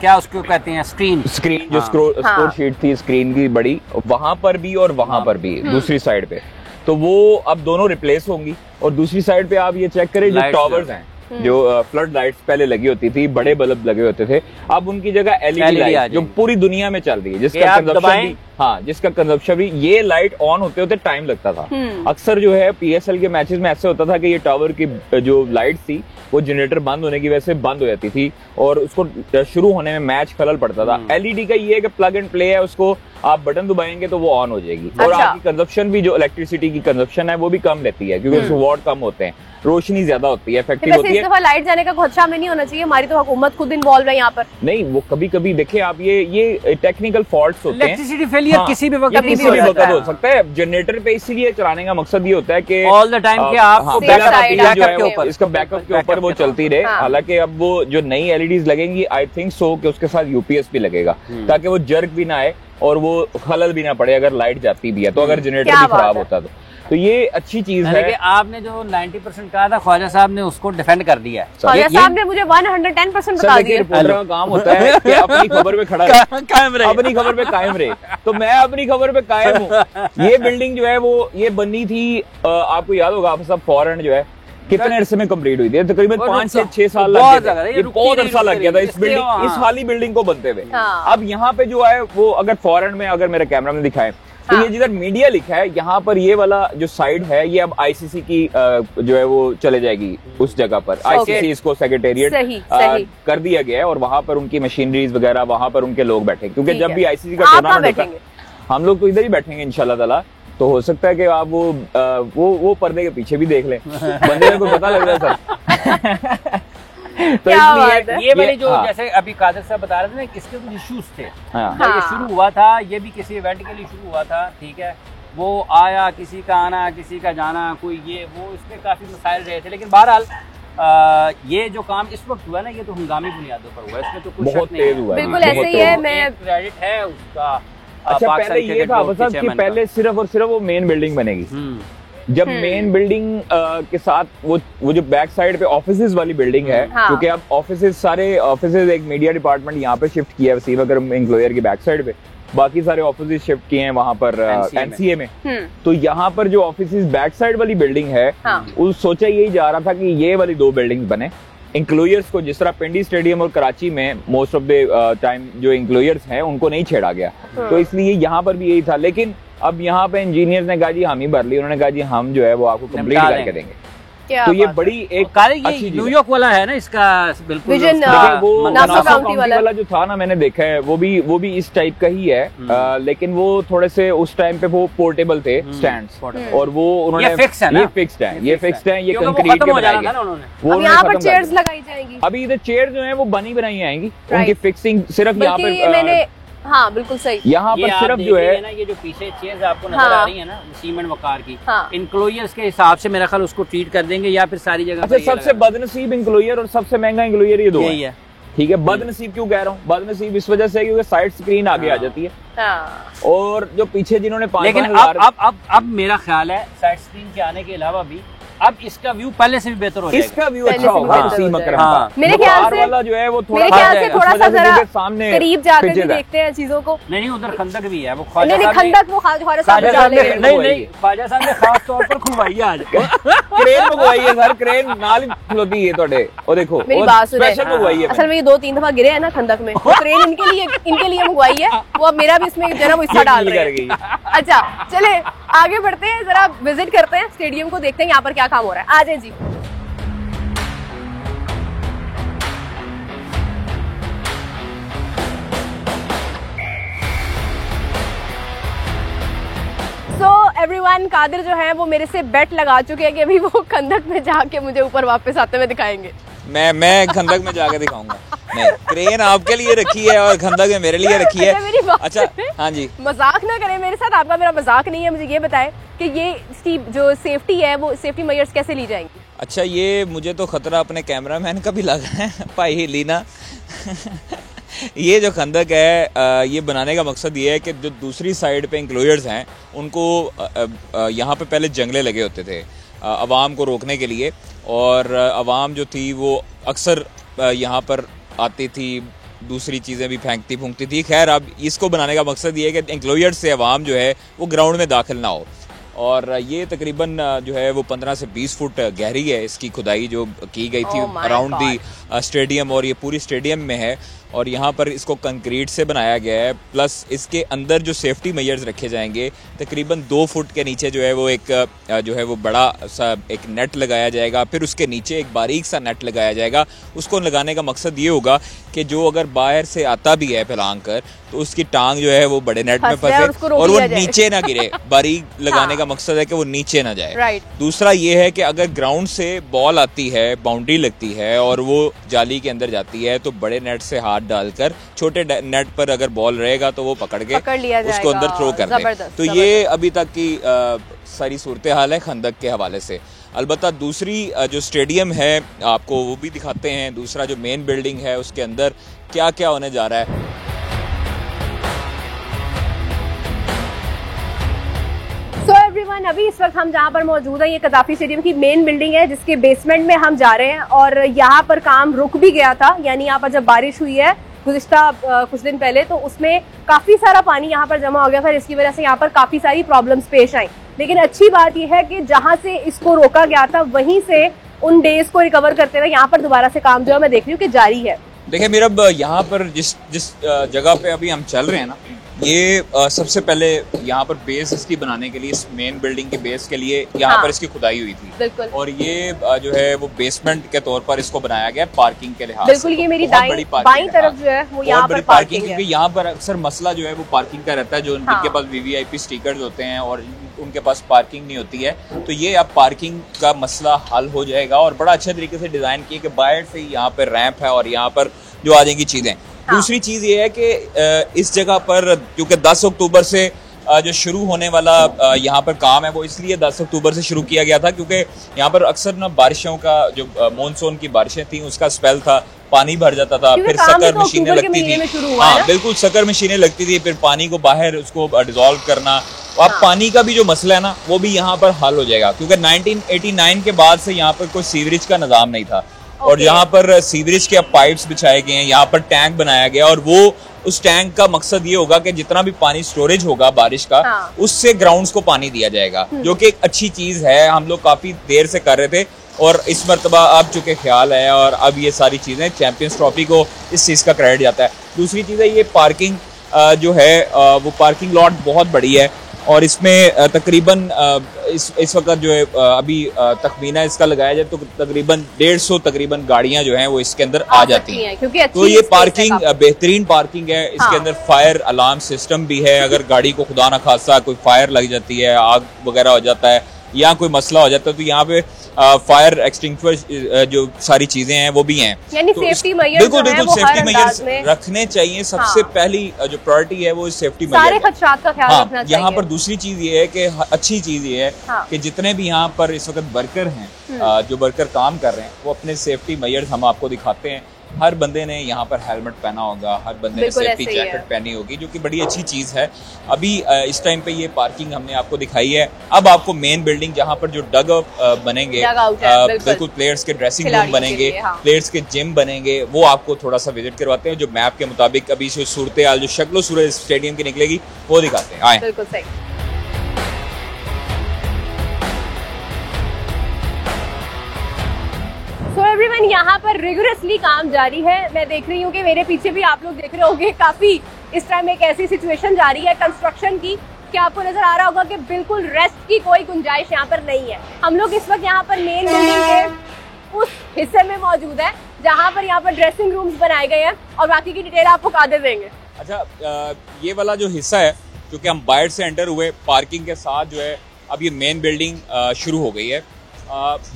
क्या उसको कहते हैं, स्क्रीन जो स्कोर शीट थी स्क्रीन की बड़ी, वहां पर भी और वहां पर भी दूसरी साइड पे, तो वो अब दोनों रिप्लेस होंगी। और दूसरी साइड पे आप ये चेक करें, जो टावर्स हैं, जो फ्लड लाइट्स पहले लगी होती थी, बड़े बल्ब लगे होते थे, अब उनकी जगह LED लाइट जो पूरी दुनिया में चल रही है, जिसका कंजप्शन भी, हाँ, जिसका कंजप्शन भी, ये लाइट ऑन होते होते टाइम लगता था। अक्सर जो है PSL के मैचेस में ऐसे होता था कि ये टावर की जो लाइट थी वो जनरेटर बंद होने की वजह से बंद हो जाती थी और उसको शुरू होने में मैच खलल पड़ता था। LED का ये है कि प्लग एंड प्ले है, उसको आप बटन दबाएंगे तो वो ऑन हो जाएगी। और आपकी कंजप्शन भी, जो इलेक्ट्रिसिटी की कंजप्शन है वो भी कम लेती है, क्योंकि उसमें वॉट कम होते हैं, रोशनी ज्यादा होती है, इफेक्टिव होती है। इस दफा लाइट जाने का खदशा में नहीं होना चाहिए, हमारी तो हुकूमत खुद इन्वॉल्व है यहाँ पर। नहीं, वो कभी कभी देखिए आप, ये टेक्निकल फॉल्ट्स होते हैं, इलेक्ट्रिसिटी फेलियर किसी भी वक्त हो सकता है। जनरेटर पे इसीलिए चलाने का मकसद ये होता है कि ऑल द टाइम कि आपको इसका बैकअप के ऊपर वो चलती रहे। हालांकि अब वो जो नई LEDs लगेंगी, आई थिंक सो कि उसके साथ UPS भी लगेगा, ताकि वो जर्क भी ना आए और वो खलल भी ना पड़े अगर लाइट जाती भी है तो, अगर जनरेटर भी खराब होता तो ये अच्छी चीज है। कि आपने जो 90% कहा था, ख्वाजा साहब ने उसको डिफेंड कर दिया है। ख्वाजा साहब ने मुझे 110% बता दिया। रिपोर्टर का काम होता है कि अपनी खबर पे खड़ा कायम रहे, अपनी खबर पे कायम रहे, तो मैं अपनी खबर पे कायम हूँ। ये बिल्डिंग जो है वो ये बनी थी, आपको याद होगा, आप सब फॉरन जो है कितने अरसे में कंप्लीट हुई थी? तकरीबन 5 से 6 साल लग गए। ये बहुत अरसा लग गया था इस बिल्डिंग, इस खाली बिल्डिंग को बनते हुए। अब यहाँ पे जो है वो, अगर फॉरेन में, अगर मेरे कैमरा में दिखाएं तो ये जिधर मीडिया लिखा है, यहाँ पर ये वाला जो साइड है, ये अब ICC की जो है वो चले जाएगी उस जगह पर। ICC इसको सेक्रेटेरिएट कर दिया गया है और वहां पर उनकी मशीनरीज वगैरह, वहां पर उनके लोग बैठे, क्योंकि जब भी ICC का टूर्नामेंट होता है, हम लोग तो इधर ही बैठेंगे इंशाल्लाह ताला। तो हो सकता है कि आप वो पर्दे के पीछे भी देख लें, बंदे को पता लग रहा है। तो इसलिए ये वाली जो, जैसे अभी कादर साहब बता रहे थे ना, किसके कुछ इश्यूज थे, ये शुरू हुआ था, ये भी किसी इवेंट के लिए शुरू हुआ था, ठीक है, वो आया, किसी का आना, किसी का जाना, कोई ये वो, इसमें काफी मसाइल रहे थे। लेकिन बहरहाल ये जो काम इस वक्त हुआ ना, ये तो हंगामी बुनियादों पर हुआ, इसमें तो कुछ बहुत तेज हुआ, बिल्कुल ऐसे ही है। मैं क्रेडिट है उसका। अच्छा, पहले ये था कि पहले सिर्फ और सिर्फ वो मेन बिल्डिंग बनेगी। जब मेन बिल्डिंग के साथ वो जो बैक साइड पे ऑफिसेज वाली बिल्डिंग है, क्योंकि अब ऑफिसेज, सारे ऑफिसेज, एक मीडिया डिपार्टमेंट यहाँ पे शिफ्ट किया है वसीम अकरम एंक्लोयर की बैक साइड पे, बाकी सारे ऑफिसेज शिफ्ट किए हैं वहां पर NCA में। तो यहाँ पर जो ऑफिसेज बैक साइड वाली बिल्डिंग है, उस सोचा यही जा रहा था कि ये वाली 2 बिल्डिंग बने। इंक्लोयर्स को, जिस तरह पिंडी स्टेडियम और कराची में मोस्ट ऑफ द टाइम जो इंक्लोयर्स हैं उनको नहीं छेड़ा गया, तो इसलिए यहाँ पर भी यही था। लेकिन अब यहाँ पे इंजीनियर्स ने कहा जी हम ही भर ली, उन्होंने कहा जी हम जो है वो आपको कंप्लीट करके देंगे। तो ये बड़ी एक अच्छी न्यूयॉर्क वाला है ना इसका, बिल्कुल विजन, वो नासौ काउंटी वाला जो था ना, मैंने देखा है, वो भी इस टाइप का ही है, लेकिन वो थोड़े से उस टाइम पे वो पोर्टेबल थे स्टैंड्स, और वो उन्होंने ये फिक्स्ड है, ये कंक्रीट के बनाए गए, वो यहाँ पर चेयर्स लगाई जाएंगी। अभी इधर चेयर जो है वो बनी बनाई आएंगी, उनकी फिक्सिंग सिर्फ यहाँ पर, हाँ बिल्कुल सही, यहाँ पर सिर्फ जो है ना, ये जो पीछे चेयर्स आपको नजर आ रही है ना, सीमेंट वकार की, इंक्लोयर्स के हिसाब से मेरा ख्याल उसको ट्रीट कर देंगे, या फिर सारी जगह। अच्छा, सबसे बदनसीब इंक्लोयर और सबसे महंगा इंक्लोयर ये 2 है, ठीक है। बदनसीब क्यों कह रहा हूँ? बदनसीब इस वजह से क्योंकि साइड स्क्रीन आगे आ जाती है, और जो पीछे जिन्होंने 5,000, लेकिन अब मेरा ख्याल है साइड स्क्रीन के आने के अलावा भी अब इसका व्यू पहले से भी बेहतर हो जाएगा। इसका व्यू अच्छा होगा वसीम अकरम का। मेरे ख्याल से वाला जो है वो थोड़ा सा जरा सामने करीब जाकर के देखते हैं चीजों को। नहीं, उधर खंदक भी है, वो खंदक वो ख्वाजा साहब नहीं, ख्वाजा साहब ने खास तौर पर खुलवाई है आज। क्रेन मंगवाई है सर, क्रेन नाल खलोती है थोड़े, वो देखो मेरी बात सुने, स्पेशल मंगवाई है। असल में ये 2-3 दफा गिरे हैं ना खंदक में, क्रेन इनके लिए मंगवाई है, वो अब मेरा भी इसमें जरा वो हिस्सा डाल रहे हैं। अच्छा चले आगे बढ़ते हैं, जरा विजिट करते हैं स्टेडियम को, देखते हैं यहाँ पर क्या काम हो रहा है। आ जाए जी। पहलवान कादिर जो है वो मेरे से बेट लगा चुके हैं कि अभी वो खंदक में जाके मुझे ऊपर वापस आते हुए दिखाएंगे। मैं खंदक में जाके दिखाऊंगा। नहीं, क्रेन आपके लिए रखी है और खंदक में मेरे लिए रखी है। मेरी बात अच्छा, हाँ जी, मजाक ना करें मेरे साथ, आपका मेरा मजाक नहीं है। मुझे ये बताएं कि ये जो सेफ्टी है वो सेफ्टी मेजर्स कैसे ली जाएंगी? अच्छा, ये मुझे तो खतरा अपने कैमरामैन का भी लगा है भाई लीना। ये जो खंदक है ये बनाने का मकसद ये है कि जो दूसरी साइड पे इंक्लोजर्स हैं उनको यहाँ पे पहले जंगले लगे होते थे आवाम को रोकने के लिए, और आवाम जो थी वो अक्सर यहाँ पर आती थी, दूसरी चीज़ें भी फेंकती फूंकती थी। खैर, अब इसको बनाने का मकसद ये है कि इंक्लोजर से आवाम जो है वो ग्राउंड में दाखिल ना हो। और ये तकरीबन जो है वो 15 से 20 फुट गहरी है इसकी खुदाई जो की गई थी अराउंड दी स्टेडियम, और ये पूरी स्टेडियम में है। और यहाँ पर इसको कंक्रीट से बनाया गया है, प्लस इसके अंदर जो सेफ्टी मेजर्स रखे जाएंगे तकरीबन 2 फुट के नीचे जो है वो एक जो है वो बड़ा सा एक नेट लगाया जाएगा, फिर उसके नीचे एक बारीक सा नेट लगाया जाएगा। उसको लगाने का मकसद ये होगा कि जो अगर बाहर से आता भी है फैलांग कर तो उसकी टांग जो है वो बड़े नेट में फंसे और वो नीचे ना गिरे। बारीक लगाने का मकसद है कि वो नीचे ना जाए। दूसरा ये है कि अगर ग्राउंड से बॉल आती है, बाउंड्री लगती है और वो जाली के अंदर जाती है तो बड़े नेट से हाथ डालकर छोटे नेट पर अगर बॉल रहेगा तो वो पकड़ के उसको अंदर थ्रो कर दे। तो ये अभी तक की सारी सूरत हाल है खंदक के हवाले से। अलबत्ता दूसरी जो स्टेडियम है आपको वो भी दिखाते हैं, दूसरा जो मेन बिल्डिंग है उसके अंदर क्या क्या होने जा रहा है। एवरीवन, अभी इस वक्त हम जहाँ पर मौजूद हैं ये कदाफी स्टेडियम की मेन बिल्डिंग है जिसके बेसमेंट में हम जा रहे हैं। और यहाँ पर काम रुक भी गया था, यानी यहाँ पर जब बारिश हुई है गुज़िश्ता कुछ दिन पहले तो उसमें काफ़ी सारा पानी यहाँ पर जमा हो गया था, जिसकी वजह से यहाँ पर काफ़ी सारी प्रॉब्लम्स पेश आई। लेकिन अच्छी बात यह है कि जहाँ से इसको रोका गया था वहीं से उन डेज को रिकवर करते हुए यहाँ पर दोबारा से काम जो है मैं देख रही हूँ कि जारी है। देखिए मेरा यहाँ पर जिस जगह पे अभी हम चल रहे हैं ना, ये सबसे पहले यहाँ पर बेस इसकी बनाने के लिए, इस मेन बिल्डिंग के बेस के लिए यहाँ पर इसकी खुदाई हुई थी। बिल्कुल। और ये जो है वो बेसमेंट के तौर पर इसको बनाया गया पार्किंग के लिहाज से। बिल्कुल, ये मेरी बाईं तरफ जो है वो यहाँ पर पार्किंग है। क्योंकि यहाँ पर अक्सर मसला जो है वो पार्किंग का रहता है, जो जिनके पास VVIP स्टिकर्स होते हैं और उनके पास पार्किंग नहीं होती है, तो ये अब पार्किंग का मसला हल हो जाएगा। और बड़ा अच्छा तरीके से डिजाइन किया कि बाहर से ही यहाँ पर रैंप है और यहाँ पर जो आ जाएंगी चीजें। दूसरी चीज ये है कि इस जगह पर क्योंकि 10 अक्टूबर से जो शुरू होने वाला यहाँ पर काम है वो इसलिए 10 अक्टूबर से शुरू किया गया था क्योंकि यहाँ पर अक्सर ना बारिशों का जो मॉनसून की बारिशें थी उसका स्पेल था, पानी भर जाता था, फिर सकर मशीनें लगती थी। हाँ बिल्कुल, सकर मशीनें लगती थी, फिर पानी को बाहर उसको डिजोल्व करना। अब पानी का भी जो मसला है ना वो भी यहाँ पर हल हो जाएगा क्योंकि 1989 के बाद से यहाँ पर कोई सीवरेज का निजाम नहीं था। और यहाँ पर सीवरेज के अब पाइप्स बिछाए गए हैं, यहाँ पर टैंक बनाया गया और वो उस टैंक का मकसद ये होगा कि जितना भी पानी स्टोरेज होगा बारिश का उससे ग्राउंड्स को पानी दिया जाएगा, जो कि एक अच्छी चीज है। हम लोग काफी देर से कर रहे थे और इस मरतबा अब चूंकि ख्याल है और अब ये सारी चीजें चैंपियंस ट्रॉफी को इस चीज का क्रेडिट जाता है। दूसरी चीज है ये पार्किंग जो है वो पार्किंग लॉट बहुत बड़ी है और इसमें तकरीबन इस वक्त जो है अभी तखमीना इसका लगाया जाए तो तकरीबन 150 तकरीबन गाड़ियां जो हैं वो इसके अंदर आ जाती हैं। तो ये पार्किंग बेहतरीन पार्किंग है। इसके अंदर फायर अलार्म सिस्टम भी है, अगर गाड़ी को खुदा ना खासा कोई फायर लग जाती है, आग वगैरह हो जाता है या कोई मसला हो जाता है तो यहाँ पे फायर एक्सटिंग्विशर जो सारी चीजें हैं वो भी हैं। यानी तो सेफ्टी मेजर्स बिल्कुल सेफ्टी मेजर्स रखने चाहिए। सबसे पहली जो प्रायोरिटी है वो सेफ्टी मेजर्स, सारे खदशात का ख्याल रखना चाहिए। यहाँ पर दूसरी चीज ये है कि अच्छी चीज ये है कि जितने भी यहाँ पर इस वक्त वर्कर हैं जो वर्कर काम कर रहे हैं वो अपने सेफ्टी मेजर्स हम आपको दिखाते हैं। हर बंदे ने यहाँ पर हेलमेट पहना होगा, हर बंदे ने सेफ्टी जैकेट पहनी होगी, जो कि बड़ी अच्छी चीज है। अभी इस टाइम पे ये पार्किंग हमने आपको दिखाई है। अब आपको मेन बिल्डिंग जहाँ पर जो डग बनेंगे, बिल्कुल प्लेयर्स के ड्रेसिंग रूम बनेंगे, प्लेयर्स के जिम बनेंगे, वो आपको थोड़ा सा विजिट करवाते हैं। जो मैप के मुताबिक अभी जो सूरत हाल, जो शक्लो सूरत स्टेडियम की निकलेगी वो दिखाते हैं। आए बिल्कुल सही। So everyone, यहाँ पर रिगोरसली काम जारी है। मैं देख रही हूँ कि मेरे पीछे भी आप लोग देख रहे होंगे, काफी इस टाइम एक ऐसी सिचुएशन जारी है कंस्ट्रक्शन की कि आपको नजर आ रहा होगा कि बिल्कुल रेस्ट की कोई गुंजाइश यहाँ पर नहीं है। हम लोग इस वक्त यहाँ पर मेन बिल्डिंग के उस हिस्से में मौजूद है जहाँ पर यहाँ पर ड्रेसिंग रूम्स बनाए गए हैं और बाकी की डिटेल आपको कादिर देंगे। अच्छा, ये वाला जो हिस्सा है क्योंकि हम बाहर से एंटर हुए, पार्किंग के साथ जो है अब ये मेन बिल्डिंग शुरू हो गई है।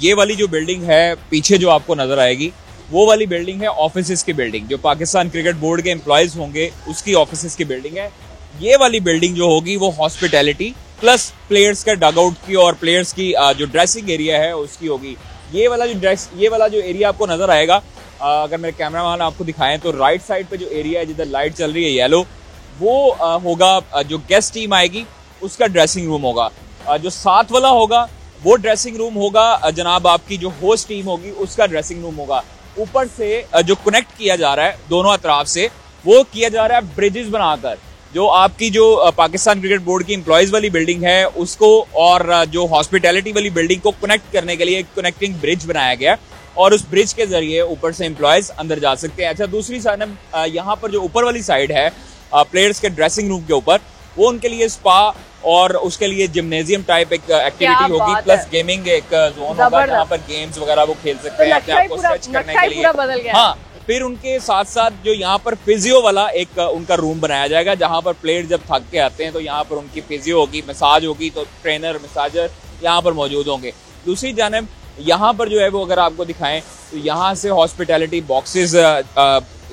ये वाली जो बिल्डिंग है पीछे जो आपको नजर आएगी, वो वाली बिल्डिंग है ऑफिसेज की बिल्डिंग, जो पाकिस्तान क्रिकेट बोर्ड के एम्प्लॉयज होंगे उसकी ऑफिसेज की बिल्डिंग है। ये वाली बिल्डिंग जो होगी वो हॉस्पिटैलिटी प्लस प्लेयर्स के डगआउट की और प्लेयर्स की जो ड्रेसिंग एरिया है उसकी होगी। ये वाला जो एरिया आपको नजर आएगा, अगर मेरे कैमरामैन आपको दिखाएं तो राइट साइड पे जो एरिया है जिधर लाइट चल रही है येलो, वो होगा जो गेस्ट टीम आएगी उसका ड्रेसिंग रूम होगा। जो साथ वाला होगा वो ड्रेसिंग रूम होगा जनाब आपकी जो होस्ट टीम होगी उसका ड्रेसिंग रूम होगा। ऊपर से जो कनेक्ट किया जा रहा है दोनों अतराफ से, वो किया जा रहा है ब्रिजेस बनाकर। जो आपकी जो पाकिस्तान क्रिकेट बोर्ड की एम्प्लॉयज वाली बिल्डिंग है उसको और जो हॉस्पिटैलिटी वाली बिल्डिंग को कनेक्ट करने के लिए एक कनेक्टिंग ब्रिज बनाया गया और उस ब्रिज के जरिए ऊपर से एम्प्लॉयज अंदर जा सकते हैं। अच्छा, दूसरी साइड यहाँ पर जो ऊपर वाली साइड है प्लेयर्स के ड्रेसिंग रूम के ऊपर, वो उनके लिए स्पा और उसके लिए जिम्नेजियम टाइप एक एक्टिविटी होगी, प्लस गेमिंग एक जोन होगा जहाँ पर गेम्स वगैरह वो खेल सकते हैं अपने आप को स्ट्रेच करने के लिए। हाँ, फिर उनके साथ साथ जो यहाँ पर फिजियो वाला एक उनका रूम बनाया जाएगा, जहाँ पर प्लेयर जब थक के आते हैं तो यहाँ पर उनकी फिजियो होगी, मसाज होगी, तो ट्रेनर मसाजर यहाँ पर मौजूद होंगे। दूसरी जानिब यहाँ पर जो है वो अगर आपको दिखाएं तो यहाँ से हॉस्पिटैलिटी बॉक्सेस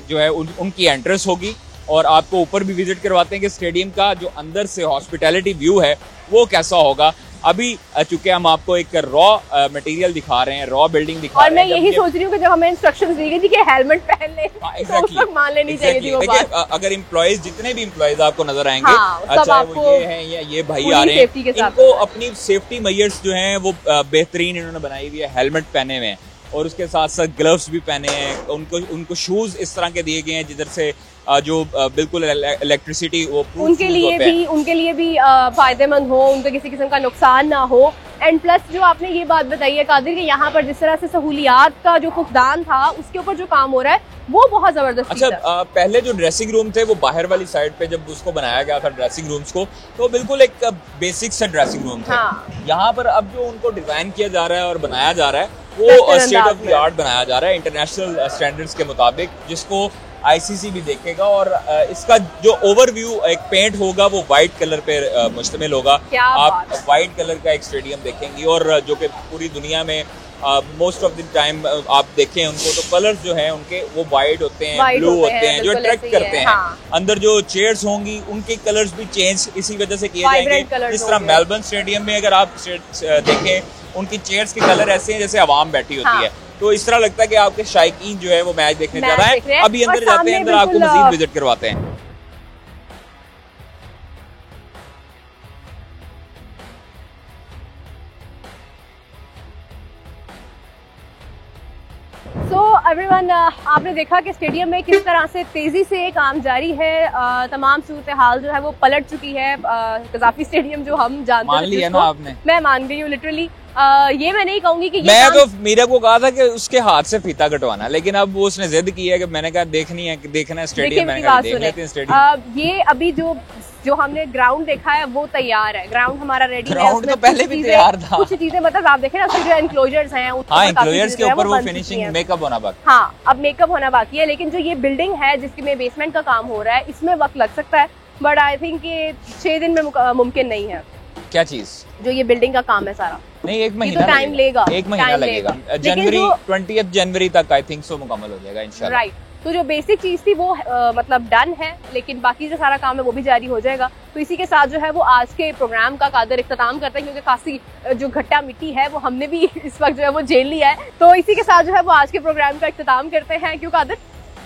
जो है उनकी एंट्रेंस होगी और आपको ऊपर भी विजिट करवाते हैं कि स्टेडियम का जो अंदर से हॉस्पिटैलिटी व्यू है वो कैसा होगा। अभी चूंकि हम आपको एक रॉ मटेरियल दिखा रहे हैं, रॉ बिल्डिंग दिखा रहे हैं, और मैं यही सोच रही हूँ कि जब हमें इंस्ट्रक्शंस दी गई थी कि हेलमेट पहन ले, तो उस वक्त मान लेनी चाहिए थी वो बात। अगर एम्प्लॉयज जितने भी एम्प्लॉयज आपको नजर आएंगे, चाहे वो ये हैं या ये भाई आ रहे हैं, इनको अपनी सेफ्टी मेजर्स जो हैं वो बेहतरीन इन्होंने बनाई हुई है। हेलमेट पहने हुए हैं और उसके साथ साथ ग्लव्स भी पहने हैं। उनको शूज इस तरह के दिए गए हैं जिधर से जो बिल्कुल इलेक्ट्रिसिटी वो उनके लिए भी फायदेमंद हो, उनको किसी किस्म का नुकसान ना हो। एंड प्लस जो आपने ये बात बताई है कादिर कि यहाँ पर जिस तरह से सहूलियात का जो फुकदान था उसके ऊपर जो काम हो रहा है वो बहुत जबरदस्त। अच्छा, पहले जो ड्रेसिंग रूम थे वो बाहर वाली साइड पे जब उसको बनाया गया था ड्रेसिंग रूम्स को, तो बिल्कुल एक बेसिक सा ड्रेसिंग रूम था। हाँ। यहाँ पर अब जो उनको डिजाइन किया जा रहा है और बनाया जा रहा है वो स्टेट ऑफ द आर्ट बनाया जा रहा है इंटरनेशनल स्टैंडर्ड्स के मुताबिक, जिसको आईसीसी भी देखेगा। और इसका जो ओवरव्यू एक पेंट होगा वो व्हाइट कलर पे मुश्तमिल होगा। आप व्हाइट कलर का एक स्टेडियम देखेंगी और जो कि पूरी दुनिया में मोस्ट ऑफ द टाइम आप देखें उनको तो कलर्स जो हैं उनके वो व्हाइट होते हैं, ब्लू होते हैं, जो अट्रैक्ट करते हैं। हाँ। अंदर जो चेयर्स होंगी उनके कलर्स भी चेंज इसी वजह से किए जाएंगे। इस तरह मेलबर्न स्टेडियम में अगर आप देखें उनकी चेयर्स के कलर ऐसे हैं जैसे आवाम बैठी होती है। तो इस तरह लगता है कि आपके शायकीन जो है वो मैच देखने जा रहा है। अभी अंदर जाते हैं, अंदर आपको मजीद विजिट करवाते हैं। एवरीवन, आपने देखा कि स्टेडियम में किस तरह से तेजी से काम जारी है। तमाम सूरत हाल जो है वो पलट चुकी है। कज़ाफ़ी स्टेडियम जो हम जानते मान लिया ना आपने, मैं मान गई हूँ लिटरली। ये मैं नहीं कहूंगी कि मैं तो मीरा को कहा था कि उसके हाथ से फीता कटवाना, लेकिन अब वो उसने जिद की है कि मैंने कहा देखना है स्टेडियम, मैंने कहा देख लेते हैं स्टेडियम। ये अभी जो हमने ग्राउंड देखा है वो तैयार है, ग्राउंड हमारा रेडी है। ग्राउंड तो पहले भी तैयार था। कुछ चीजें मतलब आप देखें ना, उसके जो एनक्लोजर्स हैं, हाँ, एनक्लोजर्स के ऊपर वो फिनिशिंग मेकअप होना बाकी। हाँ, अब मेकअप होना बाकी है। लेकिन जो ये बिल्डिंग है जिसमें बेसमेंट का काम हो रहा है, इसमें वक्त लग सकता है, बट आई थिंक ये 6 दिन में मुमकिन नहीं है। क्या चीज? जो ये बिल्डिंग का काम है सारा। नहीं, 1 महीना टाइम लेगा, 1 महीना लगेगा। जनवरी 20 जनवरी तक आई थिंक सो मुकम्मल हो जाएगा इंशाल्लाह। राइट, तो जो बेसिक चीज थी वो मतलब डन है, लेकिन बाकी जो सारा काम है वो भी जारी हो जाएगा। तो इसी के साथ जो है वो आज के प्रोग्राम का कादर इख्तिताम करते हैं, क्योंकि काफी जो घट्टा मिट्टी है वो हमने भी इस वक्त जो है वो झेल लिया है। तो इसी के साथ जो है वो आज के प्रोग्राम का इख्तिताम करते हैं। क्यों कादर?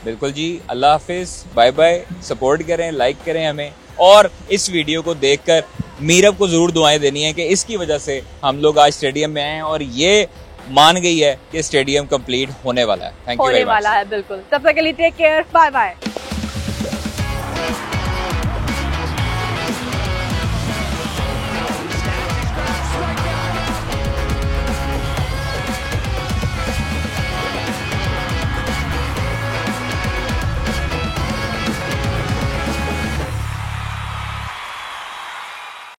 बिल्कुल जी, अल्लाह हाफिज, बाय बाय। सपोर्ट करें, लाइक करें हमें, और इस वीडियो को देखकर मीरब को जरूर दुआएं देनी है कि इसकी वजह से हम लोग आज स्टेडियम में आए हैं और ये मान गई है कि स्टेडियम कंप्लीट होने वाला है। Thank you very much. होने वाला है, बिल्कुल। तब तक के लिए टेक केयर, बाय बाय।